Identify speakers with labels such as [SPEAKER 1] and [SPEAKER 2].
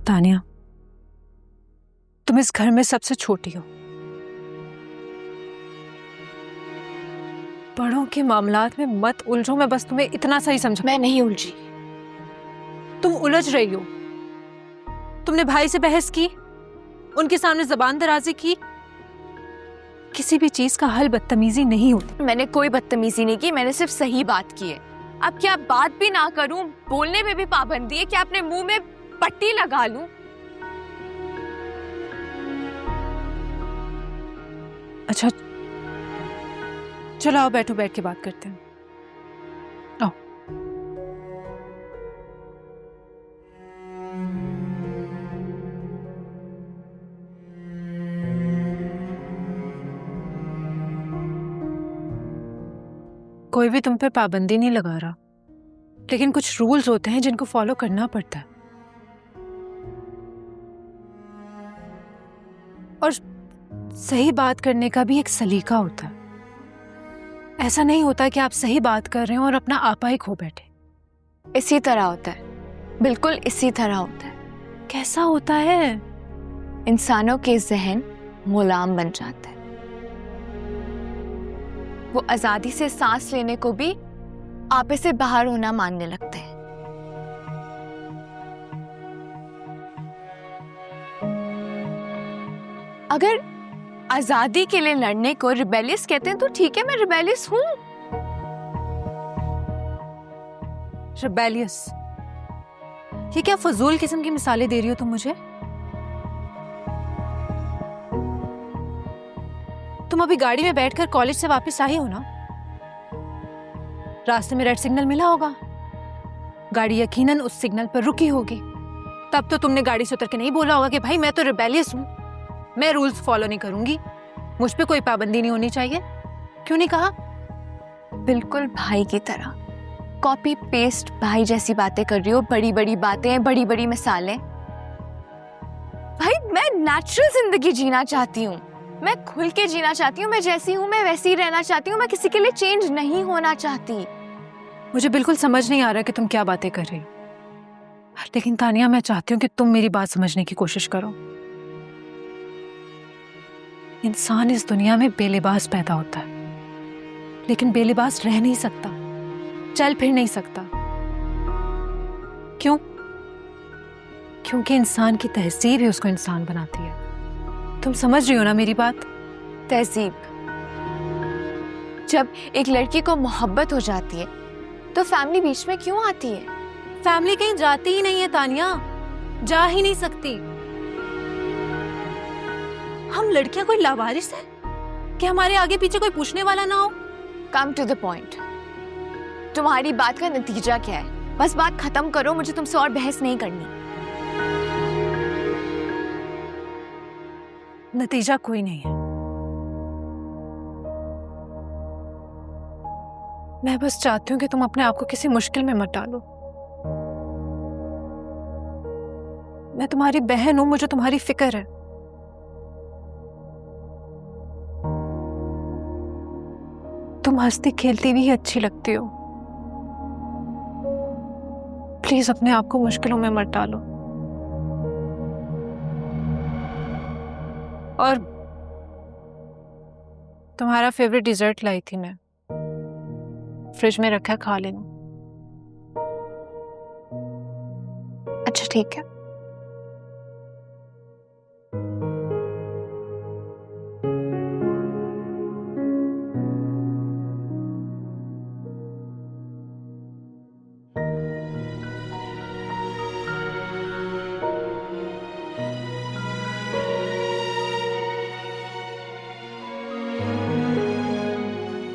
[SPEAKER 1] तानिया, तुम इस घर में सबसे छोटी हो। बड़ों के मामलात में मत उलझो, मैं बस तुम्हें इतना सही समझा।
[SPEAKER 2] मैं नहीं उलझी।
[SPEAKER 1] तुम उलझ रही हो। तुमने भाई से बहस की, उनके सामने जबान दराजी की। किसी भी चीज का हल बदतमीजी नहीं होती।
[SPEAKER 2] मैंने कोई बदतमीजी नहीं की, मैंने सिर्फ सही बात की है। अब क्या बात भी ना करूं, बोलने में भी पाबंदी है? क्या अपने मुंह में पट्टी लगा लूं?
[SPEAKER 1] अच्छा चलो आओ, बैठो, बैठ के बात करते हैं। आओ। कोई भी तुम पे पाबंदी नहीं लगा रहा, लेकिन कुछ रूल्स होते हैं जिनको फॉलो करना पड़ता है। और सही बात करने का भी एक सलीका होता है। ऐसा नहीं होता कि आप सही बात कर रहे हो और अपना आपा ही खो बैठे।
[SPEAKER 2] इसी तरह होता है, बिल्कुल इसी तरह होता है।
[SPEAKER 1] कैसा होता है?
[SPEAKER 2] इंसानों के जहन गुलाम बन जाता है। वो आजादी से सांस लेने को भी आपे से बाहर होना मानने लगते हैं। अगर आजादी के लिए लड़ने को रिबेलियस कहते हैं तो ठीक है, मैं रिबेलियस हूं।
[SPEAKER 1] रिबेलियस? ये क्या फजूल किस्म की मिसालें दे रही हो तुम मुझे? तुम अभी गाड़ी में बैठकर कॉलेज से वापस आई हो ना? रास्ते में रेड सिग्नल मिला होगा, गाड़ी यकीनन उस सिग्नल पर रुकी होगी। तब तो तुमने गाड़ी से उतर के नहीं बोला होगा कि भाई मैं तो रिबेलियस हूं, मैं रूल्स फॉलो नहीं करूंगी, मुझ पे कोई पाबंदी नहीं होनी चाहिए। क्यों नहीं कहा?
[SPEAKER 2] बिल्कुल भाई की तरह कॉपी पेस्ट भाई जैसी बातें कर रही हो। बड़ी बड़ी बातें, बड़ी बड़ी मिसालें। भाई मैं नेचुरल जिंदगी जीना चाहती हूँ, मैं खुल के जीना चाहती हूँ। मैं जैसी हूँ मैं वैसी ही रहना चाहती हूँ। मैं किसी के लिए चेंज नहीं होना चाहती।
[SPEAKER 1] मुझे बिल्कुल समझ नहीं आ रहा कि तुम क्या बातें कर रही हो, लेकिन तानिया मैं चाहती हूँ कि तुम मेरी बात समझने की कोशिश करो। इंसान इस दुनिया में बेलिबास पैदा होता है, लेकिन बेलिबास रह नहीं सकता, चल फिर नहीं सकता। क्यों? क्योंकि इंसान की तहजीब ही उसको इंसान बनाती है। तुम समझ रही हो ना मेरी बात?
[SPEAKER 2] तहजीब? जब एक लड़की को मोहब्बत हो जाती है तो फैमिली बीच में क्यों आती है?
[SPEAKER 1] फैमिली कहीं जाती ही नहीं है तानिया, जा ही नहीं सकती। हम लड़कियां कोई लावारिस है कि हमारे आगे पीछे कोई पूछने वाला ना हो?
[SPEAKER 2] Come to the point. तुम्हारी बात का नतीजा क्या है? बस बात खत्म करो, मुझे तुमसे और बहस नहीं करनी।
[SPEAKER 1] नतीजा कोई नहीं है। मैं बस चाहती हूँ कि तुम अपने आप को किसी मुश्किल में मत डालो। मैं तुम्हारी बहन हूं, मुझे तुम्हारी फिक्र है। तुम हंसती खेलती भी अच्छी लगती हो। प्लीज अपने आप को मुश्किलों में मत डालो। और तुम्हारा फेवरेट डिजर्ट लाई थी मैं, फ्रिज में रखा, खा लेना।
[SPEAKER 2] अच्छा ठीक है।